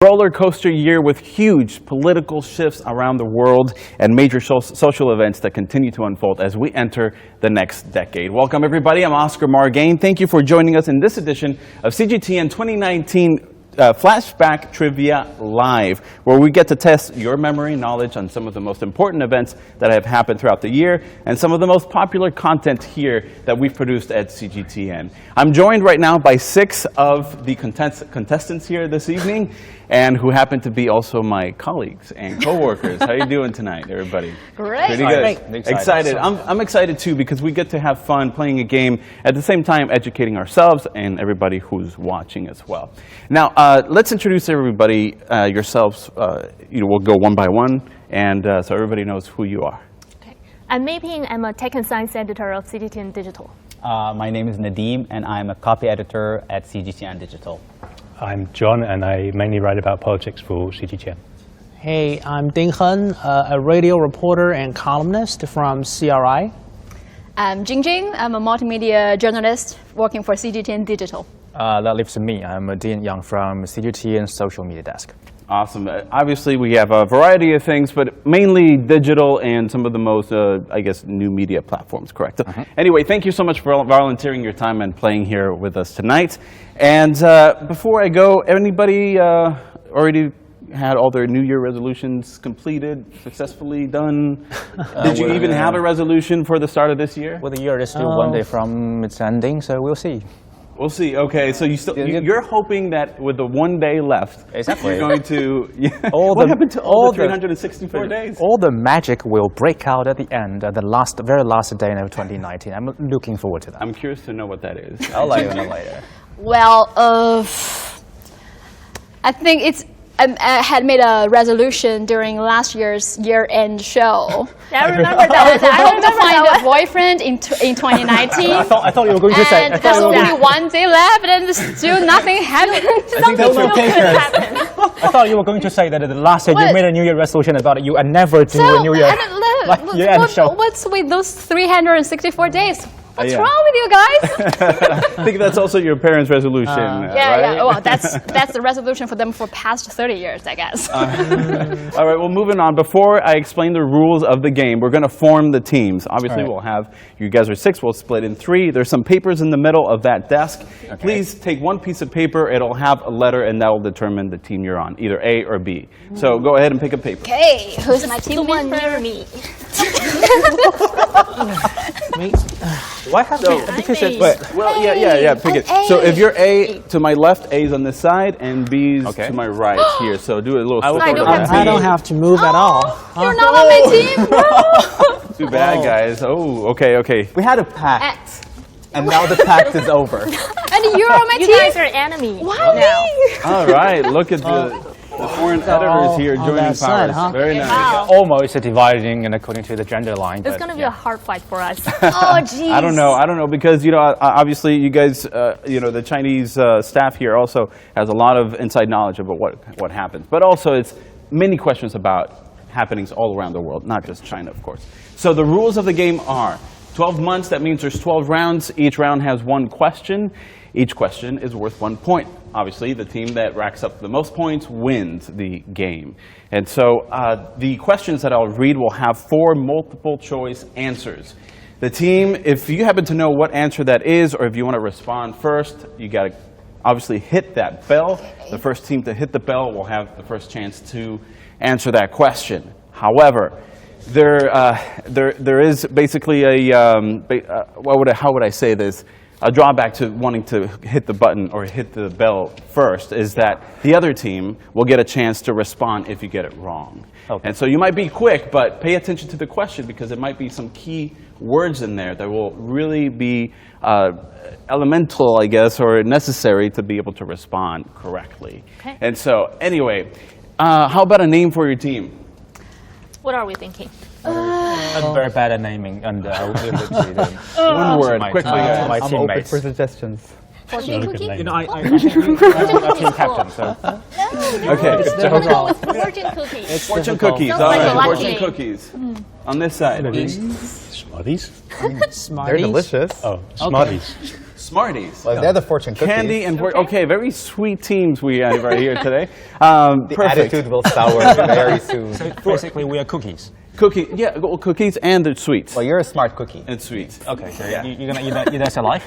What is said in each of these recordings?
Roller coaster year with huge political shifts around the world and major social events that continue to unfold as we enter the next decade. Welcome everybody, I'm Oscar Margain. Thank you for joining us in this edition of CGTN 2019 Flashback Trivia Live, where we get to test your memory and knowledge on some of the most important events that have happened throughout the year and some of the most popular content here that we've produced at CGTN. I'm joined right now by 6 of the contestants here this evening, and who happen to be also my colleagues and co-workers. How are you doing tonight, everybody? Great. Pretty good. Great. Excited. I'm excited too because we get to have fun playing a game, at the same time educating ourselves and everybody who's watching as well. Now, let's introduce everybody yourselves. We'll go one by one, and so everybody knows who you are. Okay. I'm Mei Ping. I'm a tech and science editor of CGTN Digital. My name is Nadim, and I'm a copy editor at CGTN Digital. I'm John, and I mainly write about politics for CGTN. Hey, I'm Ding Hen, a radio reporter and columnist from CRI. I'm Jingjing. I'm a multimedia journalist working for CGTN Digital. That leaves me. I'm Dean Yang from CGTN Social Media Desk. Awesome. Obviously, we have a variety of things, but mainly digital and some of the most, new media platforms, correct? Anyway, thank you so much for volunteering your time and playing here with us tonight. And before I go, anybody already had all their New Year resolutions completed, successfully done? Did you even have a resolution for the start of this year? Well, the year is still one day from its ending, so we'll see. We'll see. Okay, so you're hoping that with the 1 day left, exactly, you're going to. What happened to all the 364 days? All the magic will break out at the end, at the very last day of 2019. I'm looking forward to that. I'm curious to know what that is. I'll let you know later. Well, I think I had made a resolution during last year's year-end show. Yeah, I remember that. I hope to find a boyfriend in 2019. I thought you were going to say. And there's only 1 day left, and still nothing happened. I think that's okay. I thought you were going to say that at the last year you made a New Year resolution about it. You never do a New Year. What's with those 364 days? What's wrong with you guys? I think that's also your parents' resolution, right? Yeah. Well, that's the resolution for them for past 30 years, I guess. All right, well, moving on. Before I explain the rules of the game, we're going to form the teams. Obviously, we'll have, you guys are 6, we'll split in 3. There's some papers in the middle of that desk. Okay. Please take one piece of paper. It'll have a letter, and that will determine the team you're on, either A or B. So go ahead and pick a paper. Okay, who's my team? The one near me. Why have so, pick it. So if you're A to my left, A's on this side, and B's to my right here. So do a little I don't have to move at all. You're not on my team? Too bad, guys. Oh, okay. We had a pact, and now the pact is over. And you're on my team? You guys are enemies. Why me? All right, look at the foreign editors here joining powers. Side, Very nice. Wow. Almost dividing and according to the gender line. It's going to be a hard fight for us. Oh, jeez. I don't know because obviously you guys, the Chinese staff here also has a lot of inside knowledge about what happens, but also it's many questions about happenings all around the world, not just China, of course. So the rules of the game are 12 months. That means there's 12 rounds. Each round has 1 question. Each question is worth 1 point. Obviously, the team that racks up the most points wins the game. And so the questions that I'll read will have 4 multiple choice answers. The team, if you happen to know what answer that is, or if you want to respond first, you got to obviously hit that bell. The first team to hit the bell will have the first chance to answer that question. However, there is basically how would I say this? A drawback to wanting to hit the button or hit the bell first is that the other team will get a chance to respond if you get it wrong. Okay. And so you might be quick, but pay attention to the question because there might be some key words in there that will really be elemental, I guess, or necessary to be able to respond correctly. Okay. And so, anyway, how about a name for your team? What are we thinking? I'm very bad at naming, and I'll give it to them. One word, quickly. My I'm open teammates. for suggestions. Fortune cookie? I'm a team captain, so. Okay. I'm going to go with fortune cookies. Fortune cookies. Sounds All like a right. lucky Fortune name. cookies. On this side. Smarties? They're delicious. Oh, Smarties. Smarties. Well, they're the fortune cookies. Candy and okay, very sweet teams we have right here today. The Perfect. attitude will sour very soon. So basically, we are cookies. Cookie, yeah, well, cookies and the sweets. Well, you're a smart cookie. And sweets. Okay, so Yeah. you're gonna eat us alive?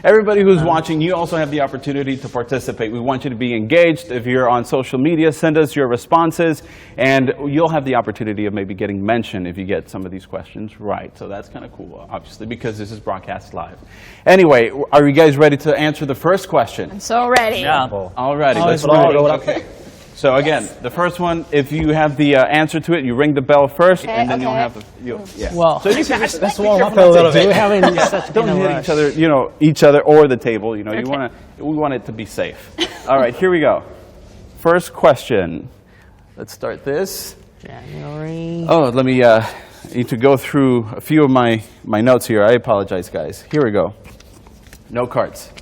Everybody who's watching, you also have the opportunity to participate. We want you to be engaged. If you're on social media, send us your responses, and you'll have the opportunity of maybe getting mentioned if you get some of these questions right. So that's kind of cool, obviously, because this is broadcast live. Anyway, are you guys ready to answer the first question? So ready. Yeah. Alrighty, let's it's ready. roll it. Okay. So again, the first one, if you have the answer to it, you ring the bell first, and then you'll have the, yeah. Well, So you can just, Let's warm up a little do we bit. have any such don't in a hit rush? each other or the table. You know, Okay. we want it to be safe. All right, here we go. First question. Let's start this. January. Oh, let me need to go through a few of my notes here. I apologize, guys. Here we go. No cards.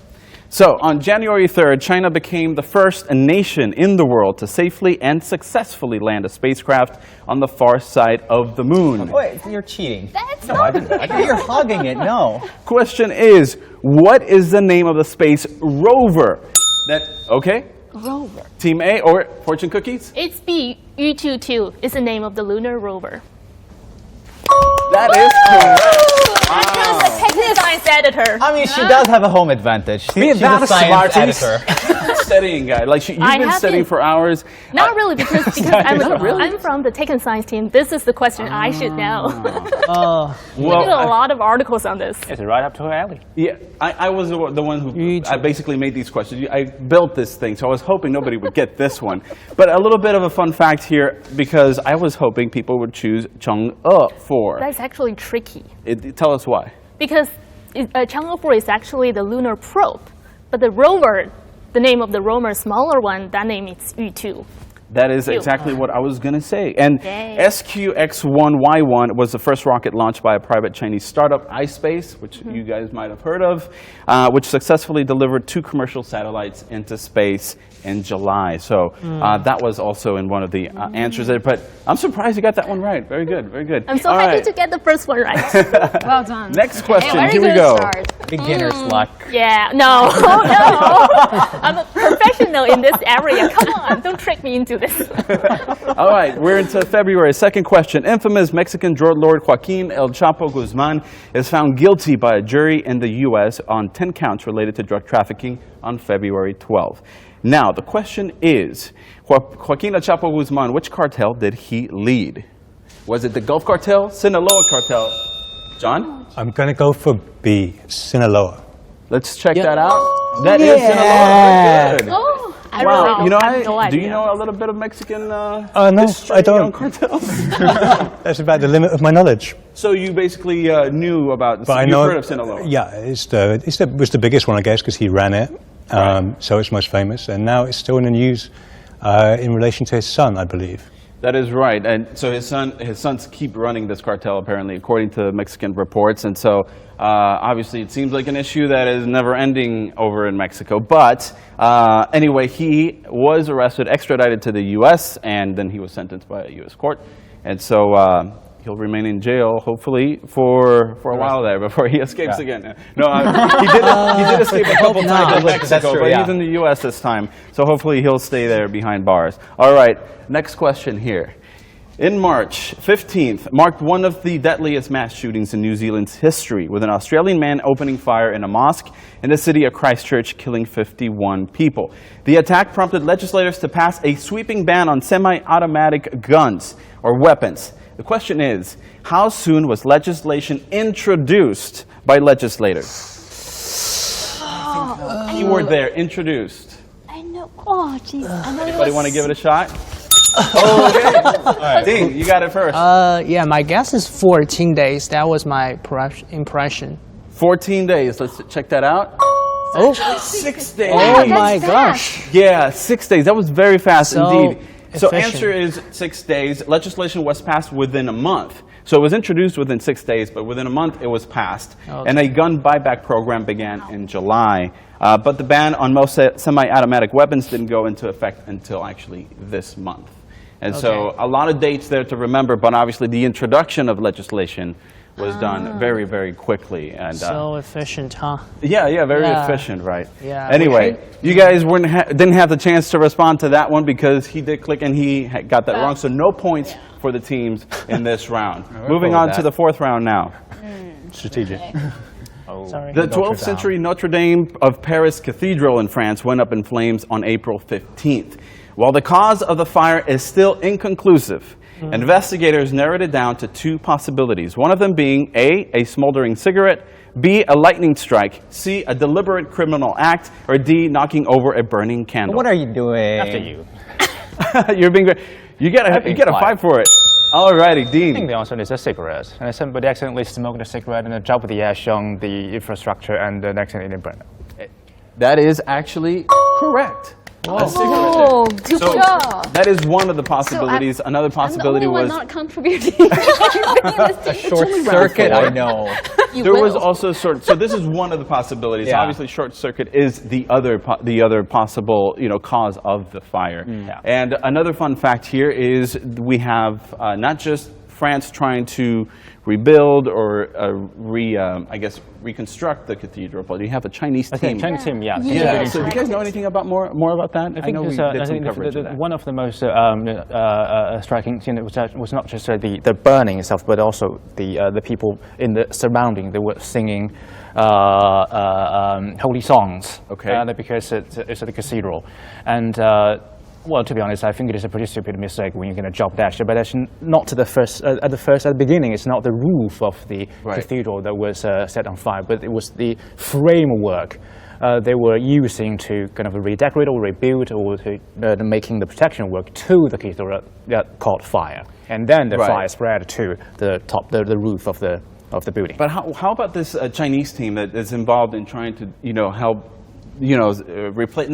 So, on January 3rd, China became the first nation in the world to safely and successfully land a spacecraft on the far side of the moon. Wait, you're cheating. That's No, I didn't. You're hogging it. No. Question is, what is the name of the space rover? Okay? rover. Team A or fortune cookies? It's B, Yu-22 is the name of the lunar rover. That is correct. I'm the technical science editor. I mean, she does have a home advantage. She's that a science Smarties. editor. Studying guy. Like you've I been have studying been. for hours. Not really, because I'm from the tech and science team. This is the question I should know. We did a lot of articles on this. It's right up to her alley. Yeah, I was the one who You I basically made these questions. I built this thing, so I was hoping nobody would get this one. But a little bit of a fun fact here, because I was hoping people would choose Chang'e 4. That's actually tricky, Tell us why. because Chang'e 4 is actually the lunar probe, but the rover, the name of the rover, smaller one, that name is Yu-2. That is exactly what I was going to say. And Yay. SQX-1Y1 was the first rocket launched by a private Chinese startup, iSpace, which you guys might have heard of, which successfully delivered 2 commercial satellites into space in July. So that was also in one of the answers there. But I'm surprised you got that one right. Very good, very good. I'm so All happy right. to get the first one right. Well done. Next question. Very Here we good go. start. Beginner's luck. Yeah, no, no. I'm a professional in this area. Come on, don't trick me into this. All right, we're into February. Second question. Infamous Mexican drug lord Joaquin El Chapo Guzman is found guilty by a jury in the U.S. on 10 counts related to drug trafficking on February 12th. Now, the question is, Joaquin El Chapo Guzman, which cartel did he lead? Was it the Gulf Cartel, Sinaloa Cartel? John? I'm going to go for B, Sinaloa. Let's check that out. That is Sinaloa. Very good. Oh, I Wow, don't know. you know, I have no do idea. you know a little bit of Mexican No, history I don't. on cartels? That's about the limit of my knowledge. So you basically knew about, But I you've know, heard of Sinaloa? Yeah, it was the biggest one, I guess, because he ran it. So it's most famous. And now it's still in the news in relation to his son, I believe. That is right, and so his sons keep running this cartel apparently, according to Mexican reports, and so obviously it seems like an issue that is never ending over in Mexico. But anyway, he was arrested, extradited to the U.S., and then he was sentenced by a U.S. court, and so he'll remain in jail, hopefully, for a while there before he escapes again. No, he did escape a couple times in Mexico, true, but yeah. he's in the U.S. this time, so hopefully he'll stay there behind bars. All right, next question here. In March 15th, marked one of the deadliest mass shootings in New Zealand's history, with an Australian man opening fire in a mosque in the city of Christchurch, killing 51 people. The attack prompted legislators to pass a sweeping ban on semi-automatic guns or weapons. The question is, how soon was legislation introduced by legislators? Keyword there, introduced. I know. Oh, jeez. I know. Anybody want to give it a shot? Oh, okay. All right, Dean, you got it first. Yeah, my guess is 14 days. That was my impression. 14 days. Let's check that out. Oh, 6 days. oh my gosh. Yeah, 6 days. That was very fast So indeed. So efficient. answer is 6 days. Legislation was passed within a month. So it was introduced within 6 days, but within a month it was passed. Okay. And a gun buyback program began in July. But the ban on most semi-automatic weapons didn't go into effect until actually this month. And so Okay. a lot of dates there to remember, but obviously the introduction of legislation was done very, very quickly. And So efficient, huh? yeah, very Yeah. efficient, right? Yeah. Anyway, you guys didn't have the chance to respond to that one because he did click and he got that wrong. So no points for the teams in this round. Moving on to the fourth round now. Strategic. Sorry. The 12th century Notre Dame of Paris Cathedral in France went up in flames on April 15th. While the cause of the fire is still inconclusive, investigators narrowed it down to two possibilities. One of them being A, smoldering cigarette, B, a lightning strike, C, a deliberate criminal act, or D, knocking over a burning candle. What are you doing? After you. You're being great. You get a 5 for it. Alrighty, I think Dean. the answer is a cigarette. And somebody accidentally smoked a cigarette and dropped the ash on the infrastructure and then accidentally burned it. That is actually correct. A cigarette. Oh, good job. That is one of the possibilities. Another possibility I'm the only was one not contributing. Short circuit, I know. there was also so this is one of the possibilities. Yeah. Obviously, short circuit is the other possible cause of the fire. And another fun fact here is we have not just France trying to rebuild or reconstruct the cathedral, but you have a Chinese team. Chinese team, yeah. Yeah. So do you guys know anything about more about that? I think know we it's, did I some think coverage of that. one of the most striking things was not just the burning itself, but also the people in the surrounding. They were singing holy songs. Okay. Because it's at the cathedral, and. Well, to be honest, I think it is a pretty stupid mistake when you're going to drop that. But that's not at the beginning. It's not the roof of the cathedral that was set on fire, but it was the framework they were using to kind of redecorate or rebuild or to making the protection work to the cathedral that caught fire, and then the fire spread to the top, the roof of the building. But how about this Chinese team that is involved in trying to help? Not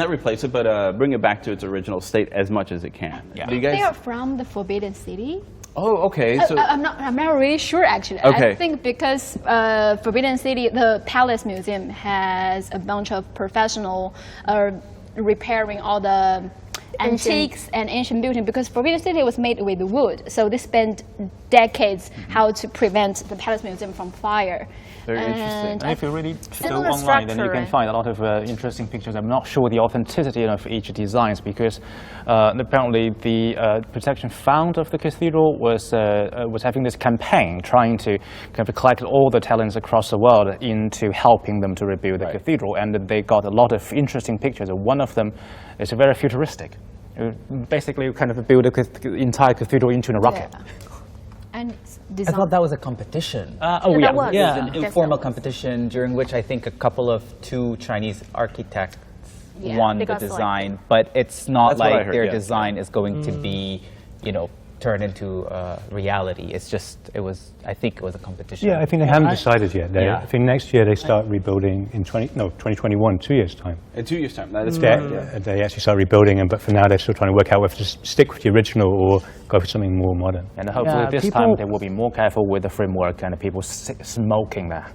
replace it, but bring it back to its original state as much as it can. Yeah. Do you guys? They are from the Forbidden City. Oh, okay. So I'm not really sure actually. Okay. I think because Forbidden City, the Palace Museum has a bunch of professional repairing all the antiques and ancient buildings, because Forbidden City was made with wood, so they spent decades how to prevent the Palace Museum from fire. Very interesting. And if you really go Similar online, then you structure, can find a lot of interesting pictures. I'm not sure the authenticity of each designs because apparently the protection fund of the cathedral was having this campaign trying to kind of collect all the talents across the world into helping them to rebuild the cathedral, and they got a lot of interesting pictures. One of them is very futuristic. Basically, kind of build the entire cathedral into a rocket. And it's I designed. thought that was a competition. Oh that was. It was an Yes, informal that was. competition during which I think a couple of two Chinese architects Yeah, won they the got design, but it's not That's what I like heard, their yeah. design is going to be, turned into reality. It's just, I think it was a competition. Yeah, I think they haven't decided yet. Yeah. I think next year they start rebuilding in 2021, 2 years' time. in 2 years' time, that is correct. Yeah. They actually start rebuilding, but for now they're still trying to work out whether to stick with the original or go for something more modern. And hopefully Yeah, this time they will be more careful with the framework and the people smoking there.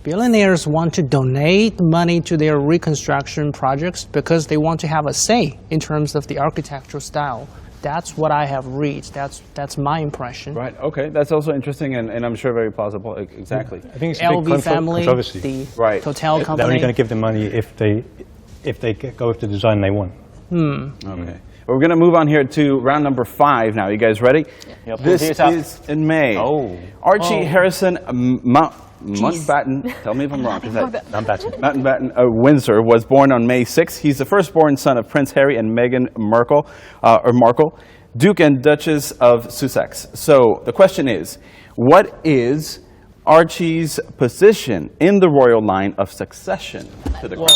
Billionaires want to donate money to their reconstruction projects because they want to have a say in terms of the architectural style. That's what I have read. That's my impression. Right. Okay. That's also interesting, and I'm sure very plausible. Exactly. I think it's a big LV family, controversy. the Right. hotel They're only company. going to give them money if they go with the design they want. Okay. We're going to move on here to round number 5 now. You guys ready? Yep. This Here's up. is in May. Oh. Archie Harrison Mountbatten, tell me if I'm wrong, is that Mountbatten Windsor was born on May 6th. He's the firstborn son of Prince Harry and Meghan Markle, Duke and Duchess of Sussex. So the question is, what is Archie's position in the royal line of succession to the crown?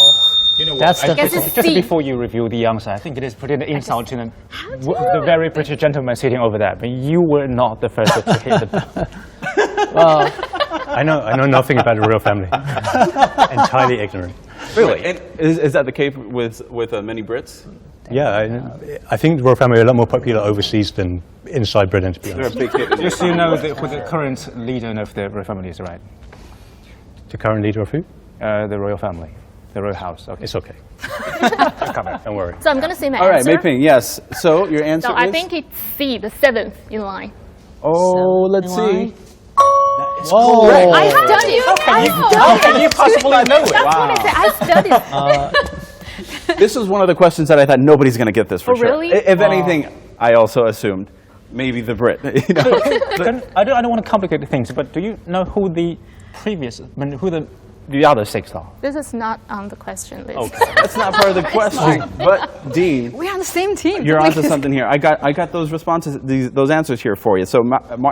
You know That's what? the- Just before you review the answer, I think it is pretty an insult to the very British gentleman sitting over there. But you were not the first to hit the bell. I know nothing about the royal family. Entirely ignorant. Really? And is that the case with many Brits? Yeah, I think the royal family are a lot more popular overseas than inside Britain, to be They're a honest. big hit. Just so you know who the current leader of the royal family is, right? The current leader of who? The royal family, the royal house. Okay. It's okay. Don't worry. So I'm going to say my All right, answer. Mei Ping, yes. So your answer So is? I think it's C, the 7th in line. Oh, let's see. line. That Whoa. I studied. How can you possibly know it? That's what I said. I studied. This is one of the questions that I thought nobody's going to get this for sure. really? If anything, I also assumed maybe the Brit. You know? I don't want to complicate things, but do you know who the who the other 6 are? This is not on the question list. Okay. That's not part of the question. But Dean, We're on the same team. you're onto something here. I got those responses, those answers here for you. So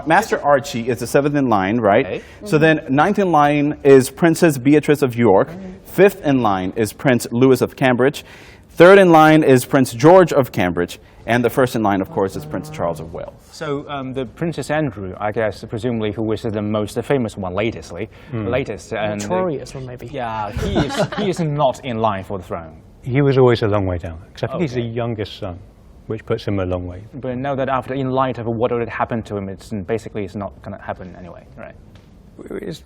Master Archie is the 7th in line, right? Okay. So then 9th in line is Princess Beatrice of York. 5th in line is Prince Louis of Cambridge. 3rd in line is Prince George of Cambridge. And the 1st in line, of course, is Prince Charles of Wales. So the Princess Andrew, I guess, presumably, who is the most famous one latest, and Notorious, or maybe. yeah, he is not in line for the throne. He was always a long way down, because I think he's the Okay. youngest son, which puts him a long way. But now that after, in light of what already happened to him, it's not going to happen anyway, right? It's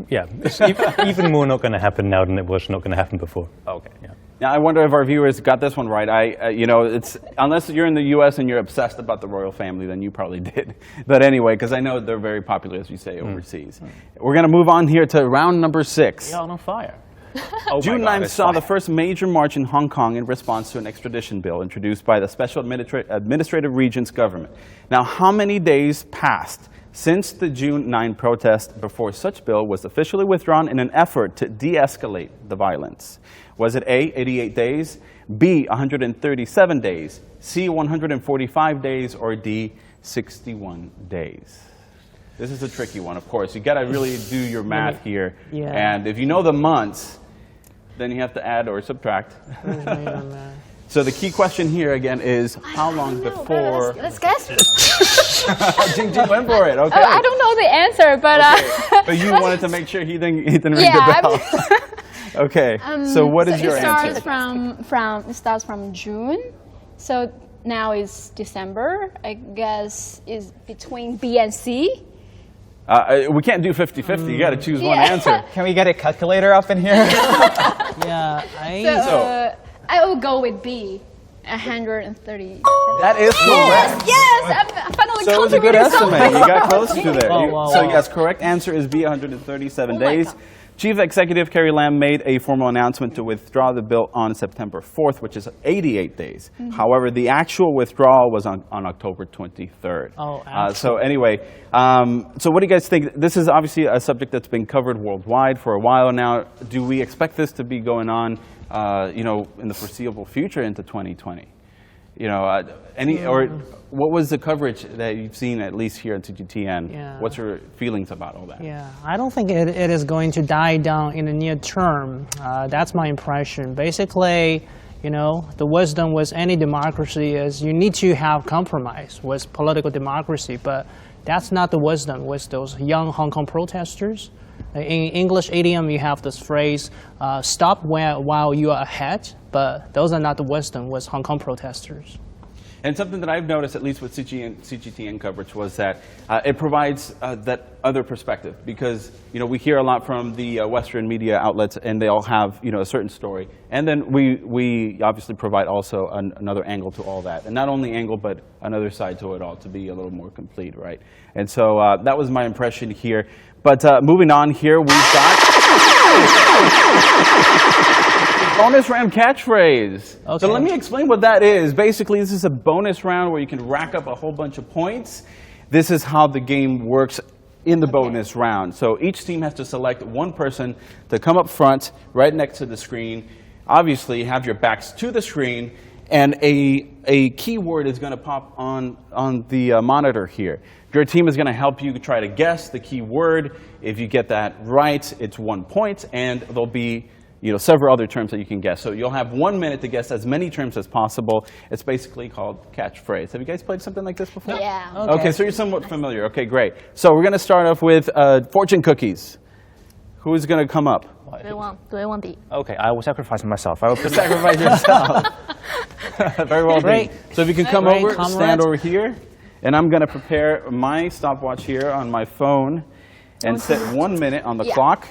even more not going to happen now than it was not going to happen before. Okay. Yeah. Now, I wonder if our viewers got this one right. It's unless you're in the U.S. and you're obsessed about the royal family, then you probably did. But anyway, because I know they're very popular, as you say, overseas. We're going to move on here to round number 6. You're on fire. June 9th saw the first major march in Hong Kong in response to an extradition bill introduced by the Special Administrative Regions government. Now, how many days passed since the June 9 protest before such bill was officially withdrawn in an effort to de-escalate the violence? Was it A, 88 days, B, 137 days, C, 145 days, or D, 61 days? This is a tricky one, of course. You got to really do your math here. Yeah. And if you know the months, then you have to add or subtract. So the key question here again is how long before... Let's guess. Jing went for it, okay. I don't know the answer, but... But you wanted to make sure he didn't ring Yeah, the bell. Okay, so what is your it answer? It starts from June, so now it's December. I guess is between B and C. We can't do 50-50. You got to choose one answer. Can we get a calculator up in here? Yeah, So I will go with B, 130. That is correct. Yes, I'm finally So it was a good contributing something. estimate. You got close to there. Wow, So wow. yes, correct answer is B, 137 Oh my days. God. Chief Executive Carrie Lam made a formal announcement to withdraw the bill on September 4th, which is 88 days. However, the actual withdrawal was on October 23rd. Oh, so anyway, so what do you guys think? This is obviously a subject that's been covered worldwide for a while now. Do we expect this to be going on, in the foreseeable future into 2020? Or what was the coverage that you've seen, at least here at CGTN? Yeah. What's your feelings about all that? Yeah, I don't think it is going to die down in the near term. That's my impression. Basically, the wisdom with any democracy is you need to have compromise with political democracy, but that's not the wisdom with those young Hong Kong protesters. In English idiom, you have this phrase, stop while you are ahead, but those are not the wisdom with Hong Kong protesters. And something that I've noticed, at least with CGTN coverage, was that it provides that other perspective. Because we hear a lot from the Western media outlets, and they all have a certain story. And then we obviously provide also another angle to all that. And not only angle, but another side to it all, to be a little more complete, right? And so that was my impression here. But moving on here, we've got bonus round catchphrase. Okay. So let me explain what that is. Basically, this is a bonus round where you can rack up a whole bunch of points. This is how the game works in the bonus round. So each team has to select one person to come up front, right next to the screen. Obviously, have your backs to the screen, and a keyword is going to pop on the monitor here. Your team is going to help you try to guess the keyword. If you get that right, it's 1 point, and there'll be several other terms that you can guess. So you'll have 1 minute to guess as many terms as possible. It's basically called catchphrase. Have you guys played something like this before? Yeah. Okay, so you're somewhat familiar. Okay, great. So we're going to start off with fortune cookies. Who's going to come up? Do I want B? Okay, I will sacrifice myself. I will put Sacrifice yourself. Very well Great. done. So if you can come Great, over, comrades. stand over here. And I'm going to prepare my stopwatch here on my phone and set 1 minute on the clock.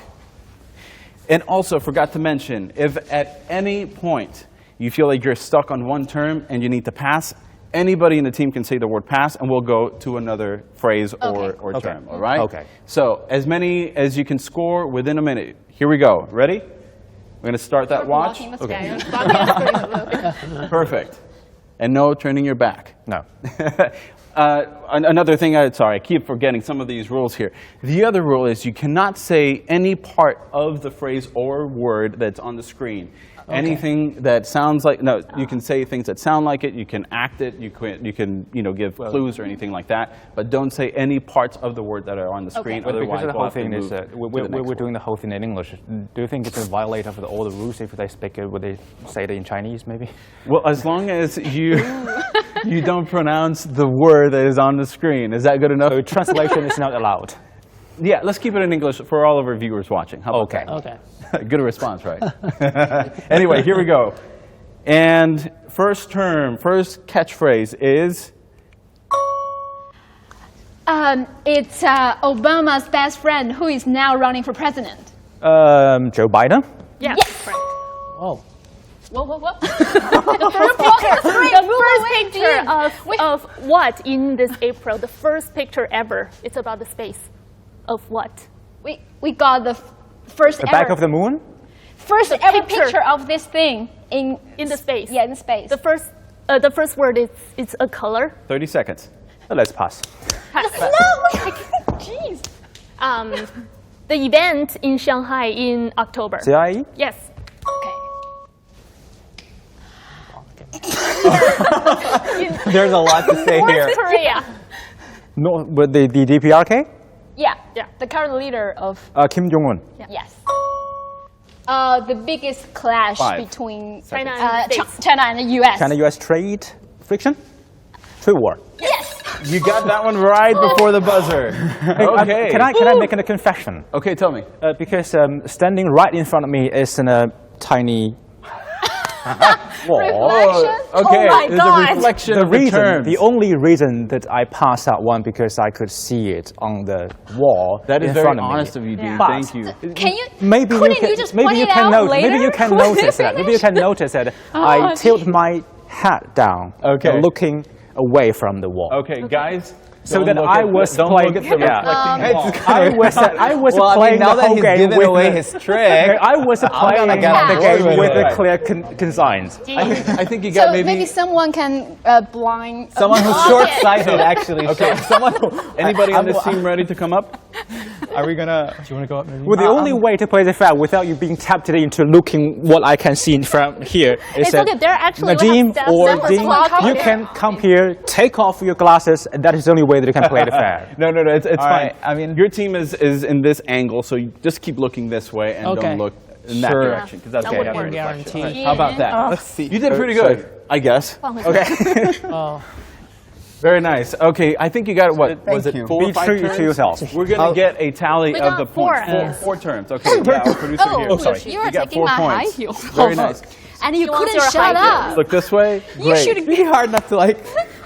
And also, forgot to mention, if at any point you feel like you're stuck on one term and you need to pass, Anybody in the team can say the word pass, and we'll go to another phrase or Okay. term, all right? Okay. So as many as you can score within a minute. Here we go. Ready? We're going to start that watch. Blocking the sky. Blocking the screen. Perfect. And no turning your back. No. Another thing, sorry, I keep forgetting some of these rules here. The other rule is you cannot say any part of the phrase or word that's on the screen. Anything that sounds like, no, you can say things that sound like it, you can act it, you can give clues or anything like that, but don't say any parts of the word that are on the screen, Because otherwise the we'll whole have to thing move is to the next we're one. doing the whole thing in English. Do you think it's a violation of all the rules if they speak it? Would they say it in Chinese, maybe? Well, as long as you don't pronounce the word that is on the screen, is that good enough? So translation is not allowed. Yeah, let's keep it in English for all of our viewers watching. How about Okay. Okay. that? Good response, right? Anyway, here we go. And first catchphrase is? It's Obama's best friend who is now running for president. Joe Biden? Yes. Yes. Correct. Oh. Whoa. The first picture of what in this April? The first picture ever. It's about the space. Of what? We got the first The ever. back of the moon? First ever picture of this thing in the space. Yeah, in space. The first word is it's a color. 30 seconds. Let's pass. Jeez. The event in Shanghai in October. CIE? Yes. There's a lot to say here. North Korea. No, but the DPRK? Yeah. Yeah. The current leader of Kim Jong-un. yes. The biggest clash 5 between China and the States. China and the U.S. China-US trade friction? Trade war. Yes. You got that one right before the buzzer. Okay. Can I make a confession? Okay, tell me. Because standing right in front of me is a tiny wall. Reflection? Okay, Oh my there's God. a reflection The of the reason, terms. the only reason that I passed that one because I could see it on the wall That is in very front of me. honest of you, Dean. Yeah. But- Thank you. Can you? Maybe couldn't you can, just maybe point you it can out note, later? maybe you can when you notice that. Maybe you finish? can notice that I tilt my head down, Okay. looking away from the wall. Okay, guys. So don't that look I at was don't playing. look at the reflecting wall. I was Well, I playing mean, now the that whole he's game given with away the, his trick, I was playing gonna get the on game board with with the it. clear consigns. I think you So got maybe, maybe someone can blind someone who's block it. short-sighted actually. Okay, Someone who, anybody on I'm- this team ready to come up? Are we gonna? Do you want to go up? Maybe? Well, the only way to play the fact without you being tapped into looking what I can see from here is It's that okay. There actually Nadim have or steps. Dean, you can come here, take off your glasses, and that is the only way that you can play the fair. No, it's All fine. right, I mean- your team is in this angle, so you just keep looking this way and Okay. don't look in that Sure. direction because that's That what would you work. Guarantee. How about that? Let's see. You did pretty good, I guess. Okay. Oh. Very nice. Okay, I think you got what was it? you. 4 or Be 5 true turns? to yourself. We're gonna get a tally We of got the four, points. yes. Four turns. Okay, yeah, our producer here. Oh, Sorry. you are got taking 4 my high points. heels. Very nice. And you He wants couldn't your shut high up. Look this way. You Great. should. It'd be hard not to like.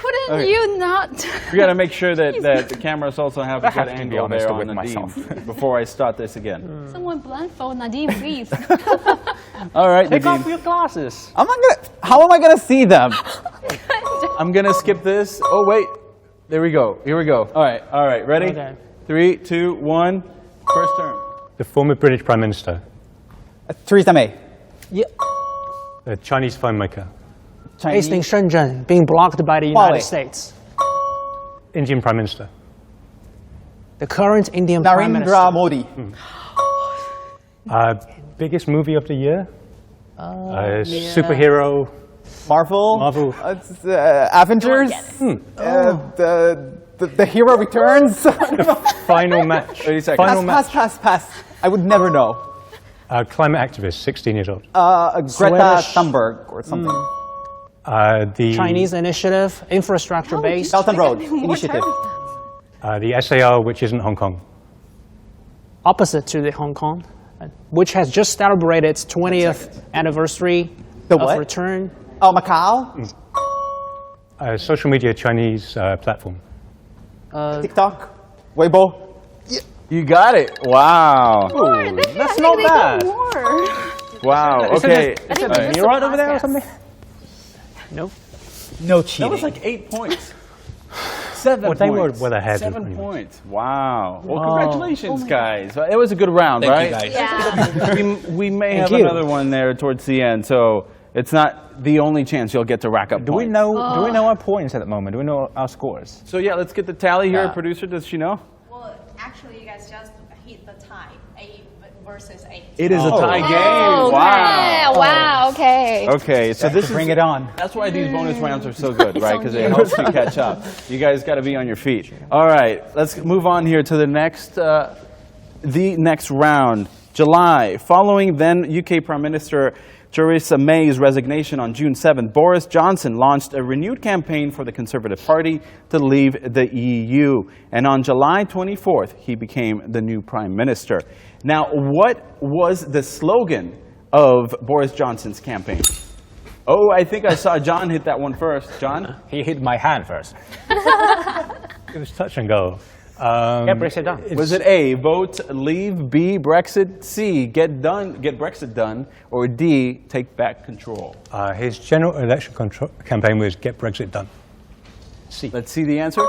Couldn't Okay. you not? We got to make sure that the cameras also have a I have good to be angle honest there with on myself. Nadim before I start this again. Someone blindfold Nadim, please. All right, Take off Nadim. your glasses. I'm not gonna. How am I gonna see them? I'm gonna skip this. Oh wait, there we go. Here we go. All right. Ready? Okay. 3, 2, 1. First term. The former British Prime Minister, Theresa May. the Chinese filmmaker, Based in Shenzhen, being blocked by the United Huawei. States. Indian Prime Minister, The current Indian Prime Minister. Narendra Modi. biggest movie of the year, superhero, Marvel. Marvel. It's, Avengers. The hero returns. Final match. 30 seconds. Final match. Pass. I would never know. Climate activist, 16 years old. Greta Swedish. Thunberg or something. The Chinese initiative, infrastructure-based. Belt and Road Initiative. The SAR, which isn't Hong Kong. Opposite to the Hong Kong, which has just celebrated its 20th anniversary The of what? return. Oh, Macau. Social media Chinese platform. TikTok. Weibo. You got it. Wow. That's not bad. Wow. Okay. Is it a mirror over there or something? Nope. No cheating. That was like 8 points. 7 Well, they were points. well ahead. 7 points. Wow. Well, congratulations, guys. It was a good round, Thank right? you, guys. We may have you. another one there towards the end, so it's not the only chance you'll get to rack up Do we points. know? Do we know our points at the moment? Do we know our scores? So yeah, let's get the tally here. Yeah. Producer, does she know? Well, actually, you guys just hit the tie, 8 versus 8. It is a tie game. Oh, Wow. okay. Wow. Okay. Okay, so this Bring is, it on. That's why these bonus rounds are so good, right? Because it helps you catch up. You guys got to be on your feet. All right, let's move on here to the next round. July, following then UK Prime Minister Theresa May's resignation on June 7th, Boris Johnson launched a renewed campaign for the Conservative Party to leave the EU. And on July 24th, he became the new Prime Minister. Now, what was the slogan of Boris Johnson's campaign? Oh, I think I saw John hit that one first. John? He hit my hand first. It was touch and go. Yeah, break it down. Was it A, vote leave, B, Brexit, C, get Brexit done, or D, take back control? His general election campaign was get Brexit done. Let's see the answer.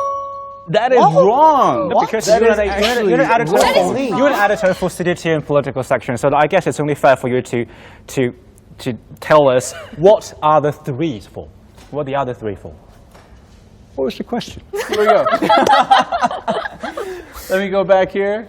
That is wrong. No, because That you're is an actually editor wrong. you're an editor for CGTN political section, so I guess it's only fair for you to tell us what are the threes for. What are the other three for? What was the question? Here we go. Let me go back here.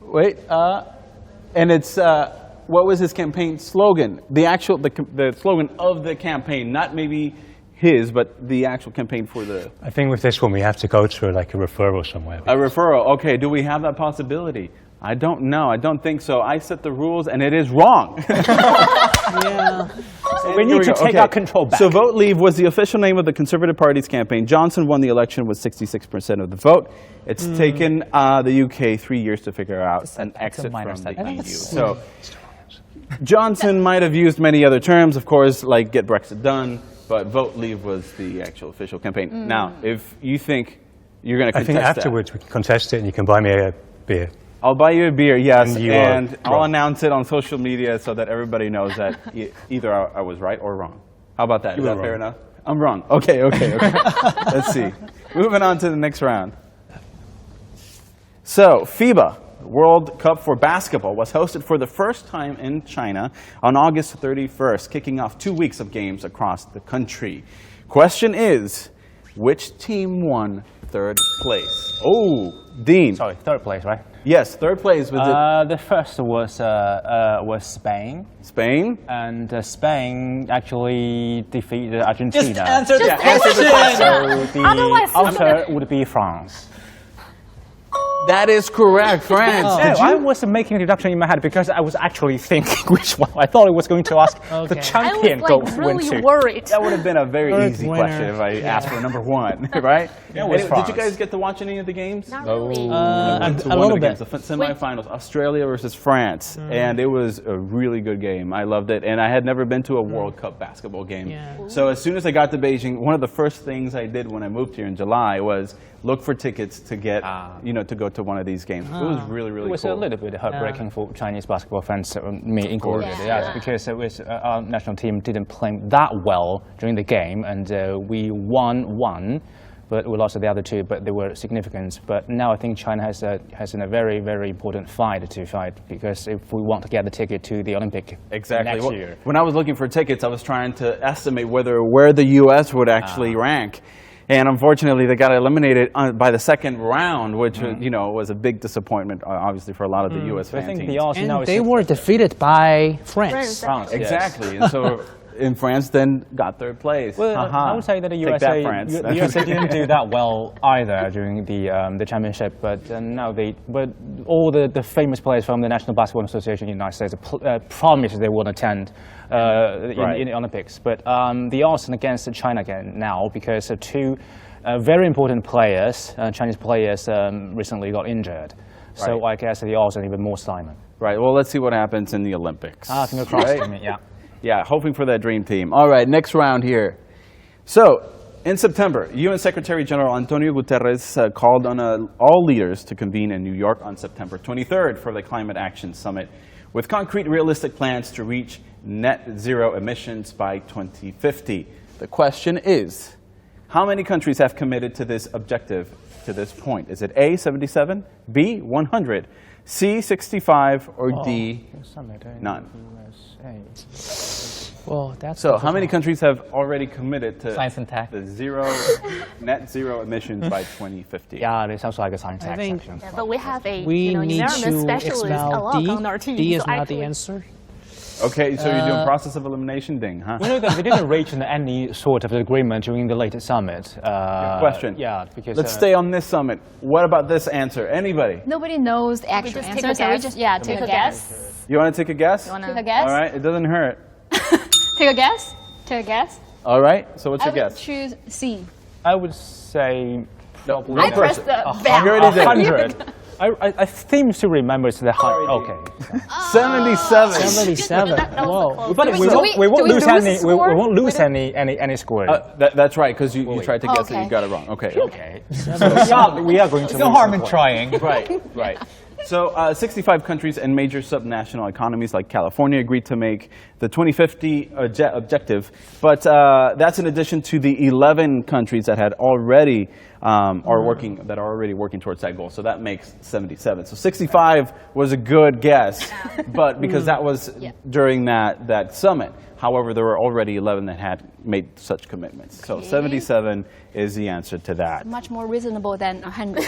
Wait. And it's, what was his campaign slogan? The slogan of the campaign, not maybe his, but the actual campaign for the... I think with this one we have to go to like a referral somewhere. A referral. Okay, do we have that possibility? I don't know. I don't think so. I set the rules, and it is wrong. Yeah. We need to take our control back. So Vote Leave was the official name of the Conservative Party's campaign. Johnson won the election with 66% of the vote. It's taken the UK 3 years to figure out an exit from the EU. So Johnson might have used many other terms, of course, like get Brexit done, but Vote Leave was the actual official campaign. Now, if you think you're going to I contest think afterwards we can contest it and you can buy me a beer. I'll buy you a beer, yes, And you and are I'll wrong. announce it on social media so that everybody knows that either I was right or wrong. How about that? Is were that fair wrong. enough? I'm wrong. Okay. Let's see. Moving on to the next round. So, FIBA, World Cup for Basketball, was hosted for the first time in China on August 31st, kicking off 2 weeks of games across the country. Question is, which team won third place? Oh, Dean. Sorry, third place, right? Yes, third place was it The first was Spain, Spain? and Spain actually defeated Argentina. Just answer the question. So the Otherwise- answer would be France. That is correct, France. No, I was making a deduction in my head because I was actually thinking which one. I thought it was going to ask the Okay. I champion was go like went really to. worried. That would have been a very Third easy winner. question if I asked for number one, right? Yeah, it was Did France. you guys get to watch any of the games? Not really. Went to a one little of the games, bit. the semifinals, Australia versus France, and it was a really good game. I loved it, and I had never been to a World Cup basketball game. Yeah. So as soon as I got to Beijing, one of the first things I did when I moved here in July was look for tickets to get, to go to one of these games. It was really, really It was cool. a little bit heartbreaking for Chinese basketball fans, me included, yes, because it was, our national team didn't play that well during the game, and we won one, but we lost the other two, but they were significant. But now I think China has a very, very important fight to fight, because if we want to get the ticket to the Olympic Exactly. next Well, year. when I was looking for tickets, I was trying to estimate where the U.S. would actually rank. And unfortunately, they got eliminated by the second round, which was a big disappointment, obviously, for a lot of the U.S. I fan think teams. the odds now And is they were defeated by France. France, yes. Exactly. And so in France, then got third place. Well, Haha. I would say that the Take USA, that, France. the USA didn't do that well either during the championship. But now but all the famous players from the National Basketball Association in the United States promised they would attend in the Olympics. But the odds against China again now, because two very important players, Chinese players, recently got injured. So I guess the odds are even more slim. Right. Well, let's see what happens in the Olympics. Fingers crossed. I mean, yeah. Yeah, hoping for that dream team. All right, next round here. So, in September, UN Secretary General Antonio Guterres called on all leaders to convene in New York on September 23rd for the Climate Action Summit with concrete, realistic plans to reach net zero emissions by 2050. The question is, how many countries have committed to this objective to this point? Is it A, 77, B, 100, C, 65, or D, none? Well, that's So how many countries have already committed to Science and tech. the net zero emissions by 2050? Yeah, it sounds like a science I think section. Yeah, but we have a we need environment to specialist expel along D. on our team. D is so not actually, the answer. Okay, so you're doing process of elimination, Ding, huh? We know that we didn't reach any sort of agreement during the latest summit. Good question. Yeah, because Let's stay on this summit. What about this answer? Anybody? Nobody knows the actual just take answer, a so we guess. just Take a guess. You want to take a guess? Wanna- take a guess. All right, it doesn't hurt. Take a guess. Take a guess. All right, so what's I your would guess? choose C. I would say probably one I pressed person. the You already did. 100. I seem to remember it's the 100. Okay. 77. 77. Whoa. But we- we do won't, we- we won't do we lose lose any. the We score? won't lose any score. That's right, because you tried to guess it, Okay. you got it wrong. Okay. Okay. we are going to. No lose harm the in point. trying. Right, right. So 65 countries and major subnational economies like California agreed to make the 2050 objective, but that's in addition to the 11 countries that had already are already working towards that goal. So that makes 77. So 65 was a good guess, but because that was during that summit. However, there were already 11 that had made such commitments. So 77 is the answer to that. Much more reasonable than 100.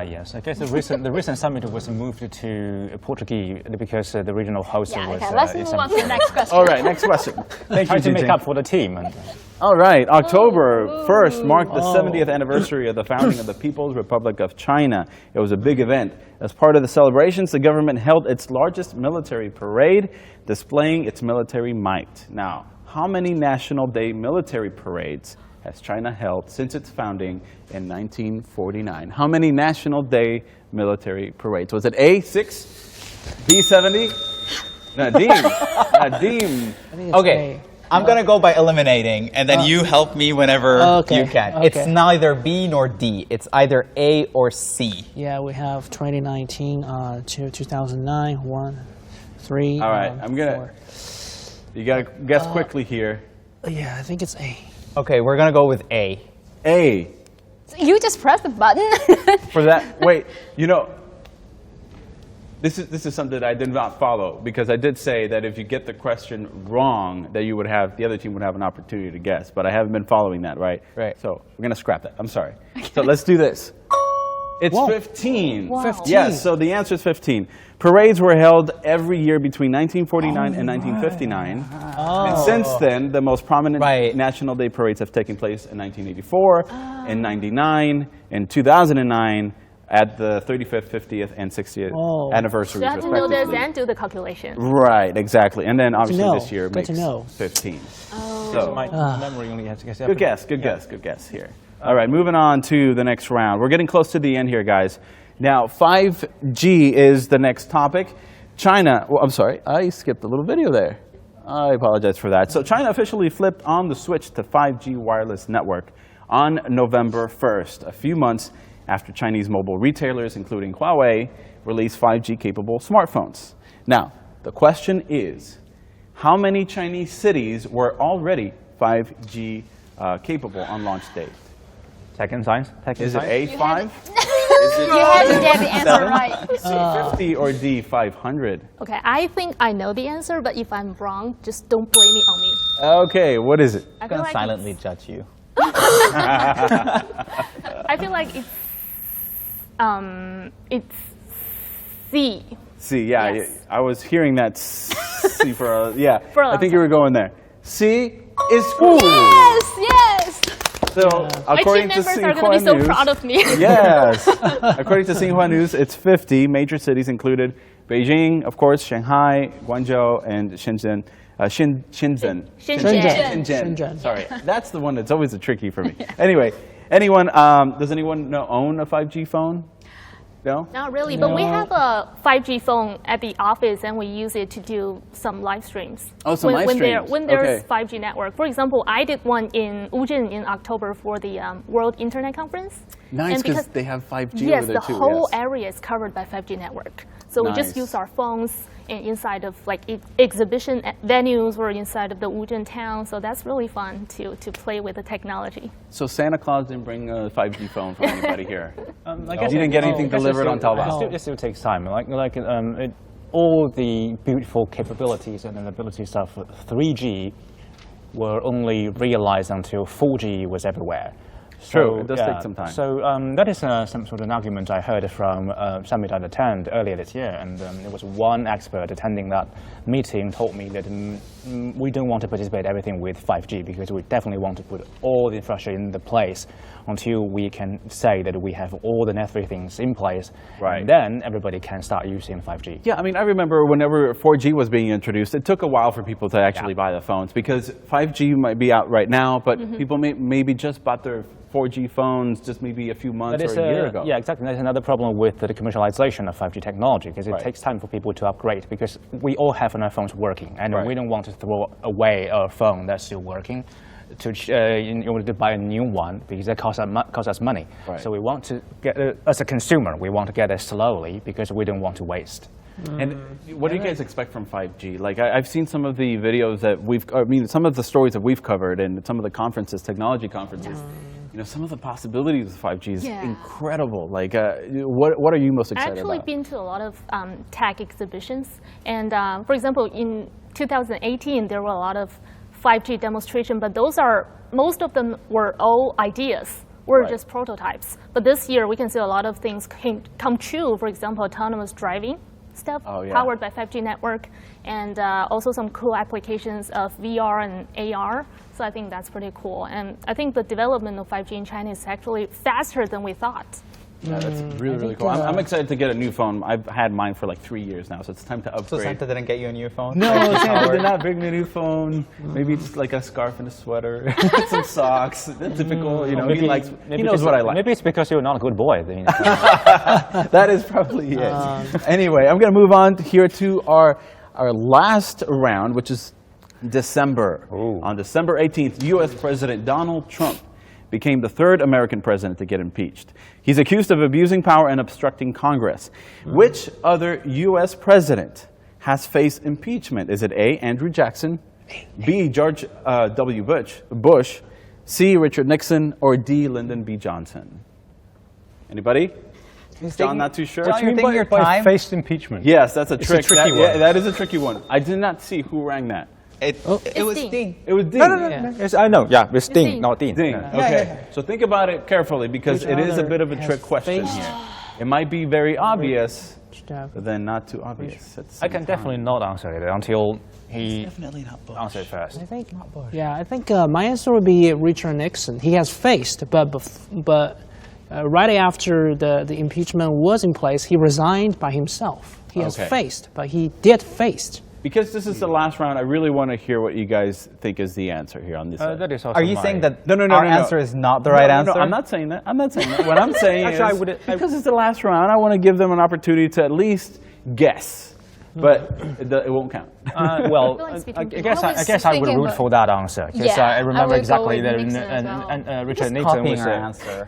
Yes, I guess the recent summit was moved to Portuguese because the regional host Yeah, was. okay, let's move on to the next question. All right, next question. Thank you, Trying to make Jing. up for the team. And, All right, October 1st marked the 70th anniversary of the founding of the People's Republic of China. It was a big event. As part of the celebrations, the government held its largest military parade, displaying its military might. Now, how many National Day military parades has China held since its founding in 1949? How many National Day military parades? Was it A, 6, B, 70? Nadim. Okay, I'm gonna go by eliminating, and then you help me whenever Okay, you can. okay. It's neither B nor D. It's either A or C. Yeah, we have 2019 to 2009, 1, 3. All right, I'm gonna. 4. You gotta guess quickly here. Yeah, I think it's A. Okay, we're gonna go with A. A. You just press the button. For that, wait, this is something that I did not follow, because I did say that if you get the question wrong, that the other team would have an opportunity to guess, but I haven't been following that, right? Right. So we're gonna scrap that, I'm sorry. So let's do this. It's 15. Wow. 15. Yes, so the answer is 15. Parades were held every year between 1949 and 1959. And since then, the most prominent National Day parades have taken place in 1984, in 99, in 2009, at the 35th, 50th, and 60th anniversaries, So you have to know this respectively. and do the calculation. Right, exactly. And then obviously know. this year Good makes to know. 15. Oh. So, my memory only has to guess. good guess, good guess here. All right, moving on to the next round. We're getting close to the end here, guys. Now, 5G is the next topic. China, well, I'm sorry, I skipped a little video there. I apologize for that. So China officially flipped on the switch to 5G wireless network on November 1st, a few months after Chinese mobile retailers, including Huawei, released 5G-capable smartphones. Now, the question is, how many Chinese cities were already 5G capable on launch date? Tech and science. Is it A5? You had to get the answer right. C50 or D 500? Okay, I think I know the answer, but if I'm wrong, just don't blame it on me. Okay, what is it? I I'm feel gonna like silently judge you. I feel like it's C. C, yeah, Yes. I was hearing that C for a, yeah. For a I long think you were going there. C is school. Yes, yes. So, My according team to members are going to Xinhua be so News, proud of me. yes. According to Xinhua News, it's 50. Major cities included Beijing, of course, Shanghai, Guangzhou, and Shenzhen. Shenzhen. Sorry, that's the one that's always a tricky for me. Anyway, does anyone own a 5G phone? No? Not really, but we have a 5G phone at the office, and we use it to do some live streams. Oh, some live streams. When there's Okay. 5G network. For example, I did one in Wuzhen in October for the World Internet Conference. Nice, And because they have 5G yes, over there the too. whole yes. area is covered by 5G network. So we just use our phones inside of like exhibition venues or inside of the Wuzhen town. So that's really fun to play with the technology. So Santa Claus didn't bring a 5G phone for anybody here? I guess you didn't get anything delivered on Taobao? It still takes time. All the beautiful capabilities and abilities of 3G were only realized until 4G was everywhere. True, it does take some time. So that is some sort of an argument I heard from summit I attended earlier this year, and there was one expert attending that meeting told me that we don't want to participate in everything with 5G because we definitely want to put all the infrastructure in the place until we can say that we have all the necessary things in place, and then everybody can start using 5G. Yeah, I mean, I remember whenever 4G was being introduced, it took a while for people to actually buy the phones because 5G might be out right now, but people maybe just bought their 4G phones just maybe a few months or a year ago. Yeah, exactly. That's another problem with the commercialization of 5G technology because it takes time for people to upgrade because we all have our phones working and we don't want to throw away our phone that's still working in order to buy a new one because that costs us money. So we want to get, as a consumer, we want to get it slowly because we don't want to waste. And what do you guys expect from 5G? Like I've seen some of the videos that some of the stories that we've covered and some of the conferences, technology conferences. You know, some of the possibilities of 5G is incredible. Like, what are you most excited about? I've actually been to a lot of tech exhibitions. And for example, in 2018, there were a lot of 5G demonstration, but most of them were all ideas, were just prototypes. But this year, we can see a lot of things come true. For example, autonomous driving stuff powered by 5G network, and also some cool applications of VR and AR. So I think that's pretty cool. And I think the development of 5G in China is actually faster than we thought. Yeah, that's really cool. I'm excited to get a new phone. I've had mine for like 3 years now, so it's time to upgrade. So Santa didn't get you a new phone? No, Santa did not bring me a new phone. Maybe just like a scarf and a sweater, some socks. That's typical, you know. He knows what I like. Maybe it's because you're not a good boy. That is probably it. Anyway, I'm going to move on here to our last round, which is December. On December 18th, U.S. President Donald Trump became the third American president to get impeached. He's accused of abusing power and obstructing Congress. Which other U.S. president has faced impeachment? Is it A, Andrew Jackson, B, George W. Bush, C, Richard Nixon, or D, Lyndon B. Johnson? Anybody? John, not too sure? What do you mean by faced impeachment? Yes, that's a trick. It's a tricky one. That is a tricky one. I did not see who rang that. It was Ding. It was Ding. No. Yes, I know. Yeah, it's Ding, not Ding. Ding. Okay. So think about it carefully because it is a bit of a trick question here. It might be very obvious, but then not too obvious. I can definitely not answer it until he answers first. I think my answer would be Richard Nixon. He has faced, but right after the impeachment was in place, he resigned by himself. He has faced, but he did face. Because this is the last round, I really want to hear what you guys think is the answer here on this side. That is also Are you saying that no, our answer is not the right answer? No, I'm not saying that. I'm not saying that. What I'm saying is, because it's the last round, I want to give them an opportunity to at least guess. But it won't count. Well, I guess I would root for that answer because I remember exactly that Richard Nixon was our answer.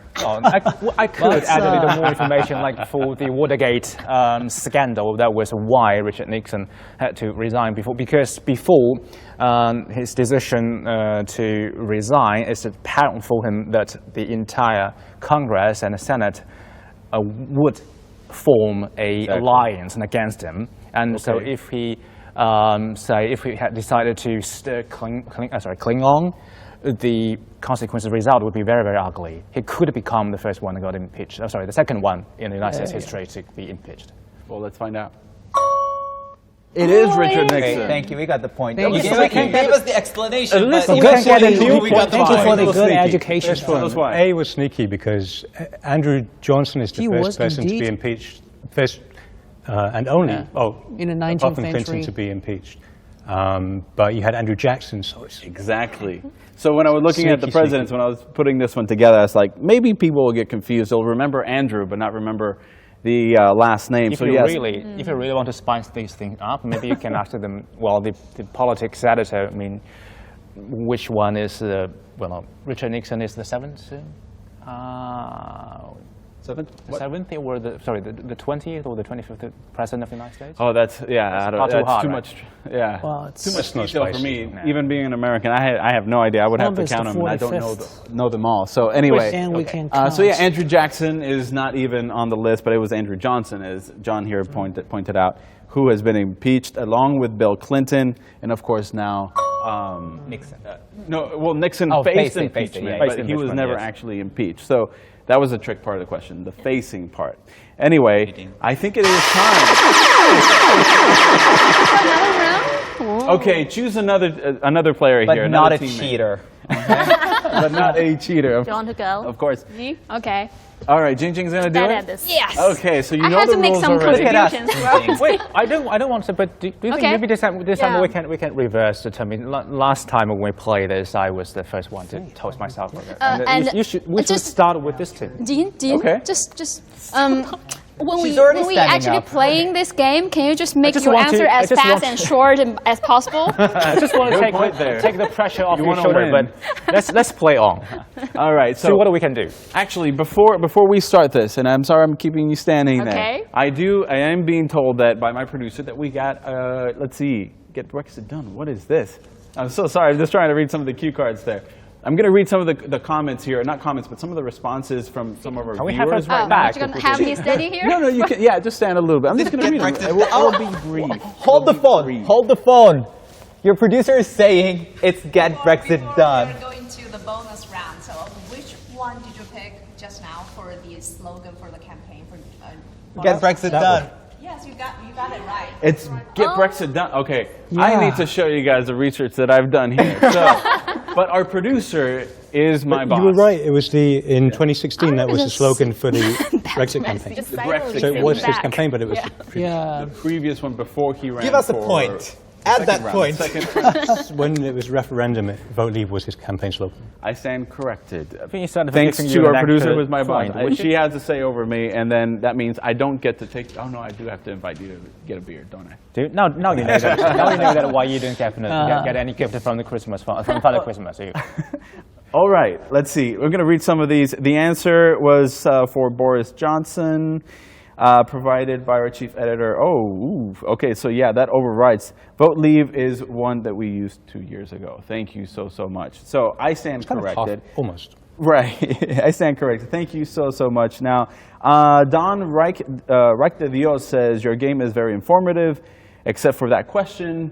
I could add a little more information, like for the Watergate scandal. That was why Richard Nixon had to resign because before his decision to resign, it's apparent for him that the entire Congress and the Senate would form a alliance against him. And so if he, if he had decided to cling on, the consequences result would be very, very ugly. He could become the first one that got impeached. The second one in the United States history to be impeached. Well, let's find out. It is Richard Nixon. Thank you. We got the point. Thank you gave us the explanation. Thank you for the good education. That's why. A was sneaky because Andrew Johnson is the first person to be impeached. And only, in the 19th apart from Clinton to be impeached. But you had Andrew Jackson. So exactly. So when I was looking at the presidents, when I was putting this one together, I was like, maybe people will get confused. They'll remember Andrew, but not remember the last name. If you really want to spice these things up, maybe you can ask them, well, the politics editor, I mean, which one is, Richard Nixon is the seventh? 7th or the 20th or the 25th president of the United States? Oh, that's hard, too right? much. Yeah, Well, it's too much not detail for spicy. me. Even being an American, I have no idea. I would have to Columbus, count the them, and I don't 45th. know them all. So anyway, And we can so yeah, count. Andrew Jackson is not even on the list, but it was Andrew Johnson, as John here pointed out, who has been impeached along with Bill Clinton, and of course now. Nixon. Nixon Oh, faced facing, impeachment, yeah, but facing he was impeachment, never yes. actually impeached. So that was a trick part of the question, the facing part. Anyway, I think it is time. Another round? Okay, choose another player But here, not another a teammate. cheater. But not a cheater. Do you want to go? Of course. Okay. All right, Jingjing's gonna do Bad it. at this. Yes. Okay, so you I know had the to make rules some already. contributions. Wait, I don't want to. But do you think Okay. maybe this time Yeah. we can reverse the term? I mean, last time when we played this, I was the first one to toast myself. and we should just- start with this team. Dean, Okay. just when She's we already when we standing actually up. playing this game, can you just make just your want to- answer I as just fast want and to- short as possible? I just want to point there. take the pressure off You your wanna shoulder. win. But let's play on. All right, See so what we can do. actually, before we start this, and I'm sorry I'm keeping you standing Okay. there. I am being told that by my producer that we got, let's see, get Brexit done. What is this? I'm so sorry. I'm just trying to read some of the cue cards there. I'm going to read some of the comments here, not comments, but some of the responses from some of our Can we have viewers her right Oh, now. back? you're gonna have me steady here? No, you can. Yeah, just stand a little bit. I'm just going to read them. It will be brief. Hold the It'll be phone. brief. Hold the phone. Your producer is saying it's get Brexit done. We're going to the bonus round. So which one did you pick just now for the slogan for the campaign for? Get Brexit done. Yes, you got it right. It's get Brexit done. Okay, I Yeah. need to show you guys the research that I've done here. So, but our producer is my boss. You were right. It was in 2016 that was the slogan for the Brexit campaign. Just Brexit. silently So it sitting was his back. campaign, but it was Yeah. Previous one before he ran. Give us a for point. Add that second round. point. Second, when it was referendum. Vote Leave was his campaign slogan. I stand corrected. I think you started Thanks giving to you our an producer, extra who is my boss. point, which She has a say over me, and then that means I don't get to take. Oh no, I do have to invite you to get a beer, don't I? Dude, now you know that. Now you know that why you didn't get any gift from the Christmas from Father Christmas. All right, let's see. We're going to read some of these. The answer was for Boris Johnson, provided by our chief editor. Oh, ooh, okay, so yeah, that overrides. Vote Leave is one that we used 2 years ago. Thank you so much. So I stand corrected. Almost. Right, I stand corrected. Thank you so much. Now, Don Reich de Dios says, your game is very informative, except for that question,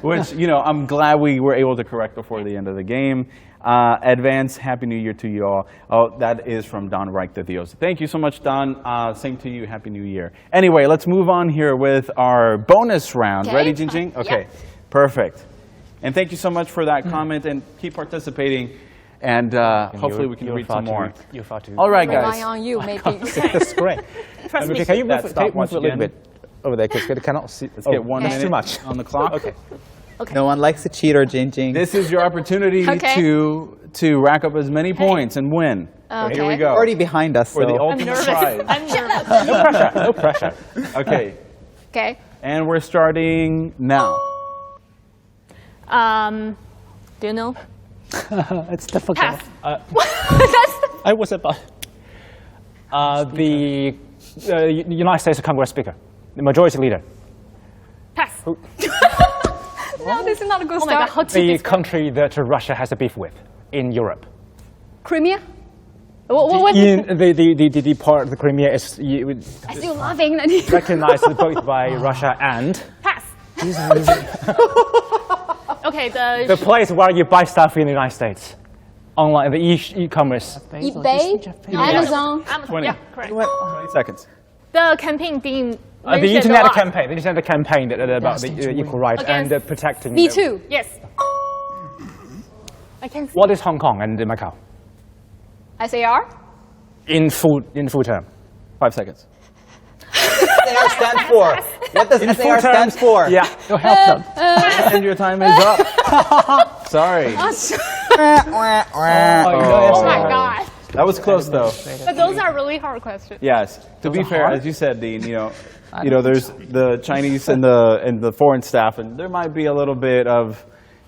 which, I'm glad we were able to correct before the end of the game. Advance Happy New Year to you all. Oh, that is from Don Reich de Dios. Thank you so much, Don. Same to you. Happy New Year. Anyway, let's move on here with our bonus round. Okay. Ready, Jingjing? Okay, Yeah. Perfect. And thank you so much for that comment, and keep participating. And hopefully we can read some more. You're far too. All right, Rely guys. on you, maybe. That's great. me. Can you That move stopwatch a little again. bit over there? Because I cannot see. Let's get 1 that's minute too much. on the clock. Okay. No one likes a cheater, Jingjing. This is your opportunity Okay. to rack up as many points and win. Okay. Here we go. Already behind us. For the so- I'm ultimate nervous. prize. I'm nervous. No pressure. Okay, Okay. and we're starting now. Do you know? It's difficult. Pass. I was about the United States Congress Speaker, the Majority Leader, Pass. No, this is not a good Oh my start. God, how the cheap is country that Russia has a beef with in Europe. Crimea? What? In the part of the Crimea is I'm still laughing. recognized both by Russia and Pass. Okay, the place where you buy stuff in the United States, online, the e-commerce. eBay? Amazon? 20. Yeah, correct. 20 seconds. The campaign being The mentioned internet a lot. campaign, the internet campaign that about the equal rights and Against protecting. V2. Yes. I can see. What is Hong Kong and Macau SAR? in full term? 5 seconds. SAR stands for? What does SAR stand for? Yeah, you'll help them. And your time is up. Sorry. Oh my God. That was close though. But those are really hard questions. Yes. To be fair, as you said, Dean, there's the Chinese and the foreign staff, and there might be a little bit of,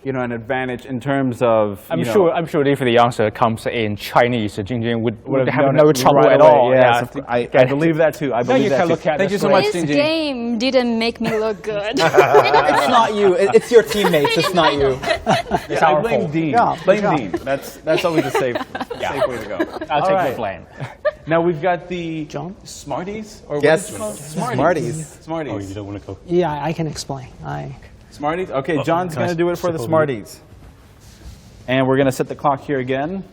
an advantage in terms of. I'm sure if the answer comes in Chinese, Jingjing would have known no it trouble right at away. all. Yes, I believe that too. I believe you that can too. look at Thank the you so much, This Jingjing. game didn't make me look good. It's not you. It's your teammates. It's not you. Yeah, I blame Dean. Yeah, blame good Dean. That's always a safe way to go. I'll All take right. the blame. Now we've got the John? Smarties, or Yes, what is it called? Smarties. Smarties. Oh, you don't want to go. Yeah, I can explain. Smarties. Okay, John's can I going to do it for the step over Smarties, and we're going to set the clock here again.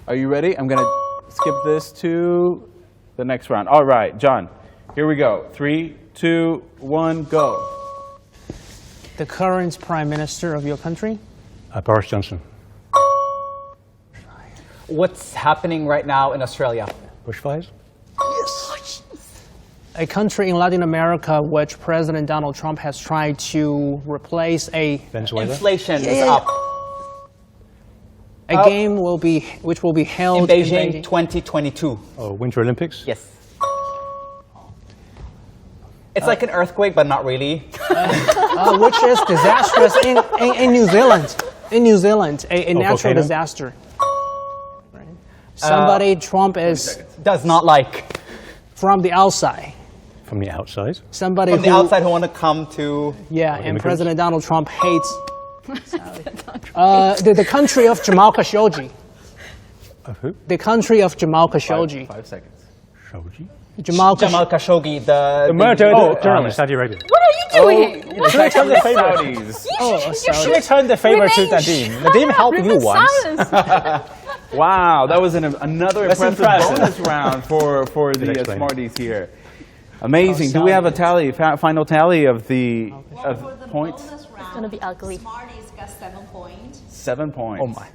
Are you ready? I'm going to skip this to the next round. All right, John. Here we go. 3, 2, 1, go. The current prime minister of your country? Boris Johnson. What's happening right now in Australia? Bushfires? A country in Latin America which President Donald Trump has tried to replace Venezuela? Inflation is up. a game which will be held In Beijing 2022. Oh, Winter Olympics? Yes. It's like an earthquake, but not really. which is disastrous in New Zealand. In New Zealand, a natural volcano? disaster. Right. Somebody Trump is Does not like. from the outside. From the outside? Somebody From who, the outside who want to come to. yeah, and immigrants? President Donald Trump hates the country of Jamal Khashoggi. Of who? The country of Jamal Khashoggi. 5 seconds. Shoji? Jamal Jamal Khashoggi, the murdered Journalist. Saudi Arabia. What are you doing? Should I turn the favor? Saudis. Should I turn the favor to Nadim? Nadim helped you once. Wow, that was another impressive impressive. bonus round for the explain. Smarties here. Amazing. Do we have a tally, final tally of the For the points? bonus round, gonna be ugly. Smarties got 7 points. 7 points. Oh my.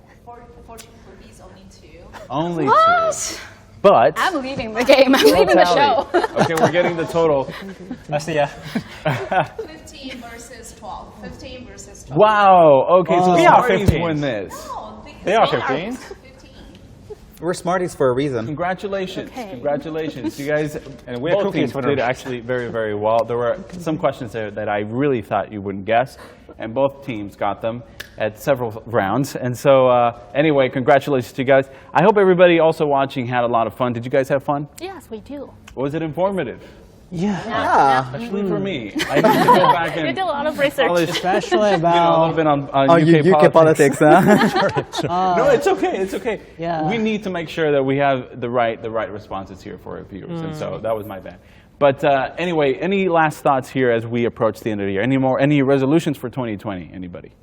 Fortune cookies only 2. Only 2. What? But I'm leaving the game. I'm leaving the show. Okay, we're getting the total. I see ya. 15 versus 12. 15 versus 12. Wow. Okay, so We are Smarties 15. win this. No, They are they 15. 15. We're Smarties for a reason. Congratulations. Okay. Congratulations. You guys And we're both cookies teams for the did rest. actually very, very well. There were some questions there that I really thought you wouldn't guess, and both teams got them at several rounds. And so anyway, congratulations to you guys. I hope everybody also watching had a lot of fun. Did you guys have fun? Yes, we do. Was it informative? Yeah, Especially for me. I need to go back You and did a lot of research. polish, especially a little about bit on UK politics, huh? No, it's okay. It's okay. Yeah. We need to make sure that we have the right responses here for our viewers, and so that was my bad. But anyway, any last thoughts here as we approach the end of the year? Any resolutions for 2020? Anybody?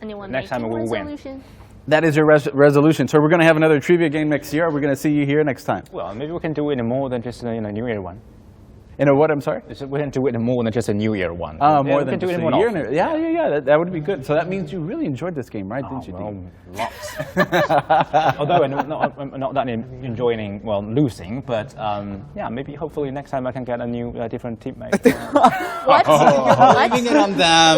Anyone Next time making we will win. resolution? That is your resolution. So we're going to have another trivia game next year. We're going to see you here next time. Well, maybe we can do it in more than just a New Year one. In a what? I'm sorry. We can do it in more than just a New Year one. More we than can do just it in a one year. often. Yeah. That would be good. So that means you really enjoyed this game, right? Didn't you? Well, Dean? lots. Although I'm not that enjoying losing, but yeah, maybe hopefully next time I can get a different teammate. What? What? Leaving it on them.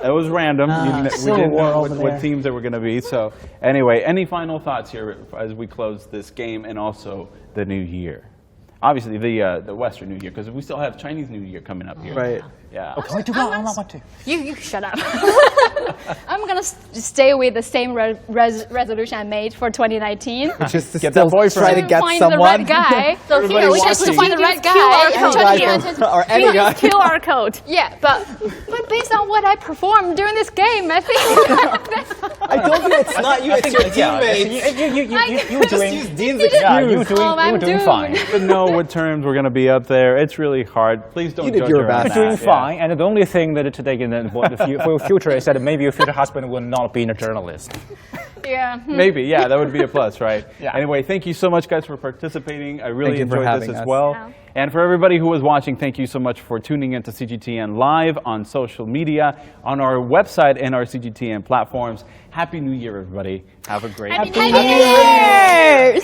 It was random. We Civil didn't War know over what there. teams they were going to be. So anyway, any final thoughts here as we close this game and also the new year? Obviously the Western New Year, because we still have Chinese New Year coming up here. Right. Yeah. Can we do that? I want to. You shut up. I'm gonna stay with the same resolution I made for 2019. Just to Get still that boyfriend. try to get find someone. the right guy. So Everybody here, Which is to watching. find the right guy. QR and code. to- or any guy. QR code. Yeah, but based on what I performed during this game, I think I told you it's not you, it's your teammates. You were doing. Use Dean's Yeah, excuse. you were doing. Oh, you I'm were doing doomed. fine. To know what terms we're going to be up there. It's really hard. Please don't You did judge your her on best. that. You're doing fine, and the only thing that today for your future is that maybe your future husband will not be a journalist. yeah. Maybe, yeah, that would be a plus, right? Yeah. Anyway, thank you so much, guys, for participating. I really Thank you for enjoyed this having as us. well. Yeah. And for everybody who was watching, thank you so much for tuning in to CGTN Live on social media, on our website, and our CGTN platforms. Happy New Year, everybody. Have a great Happy New Year!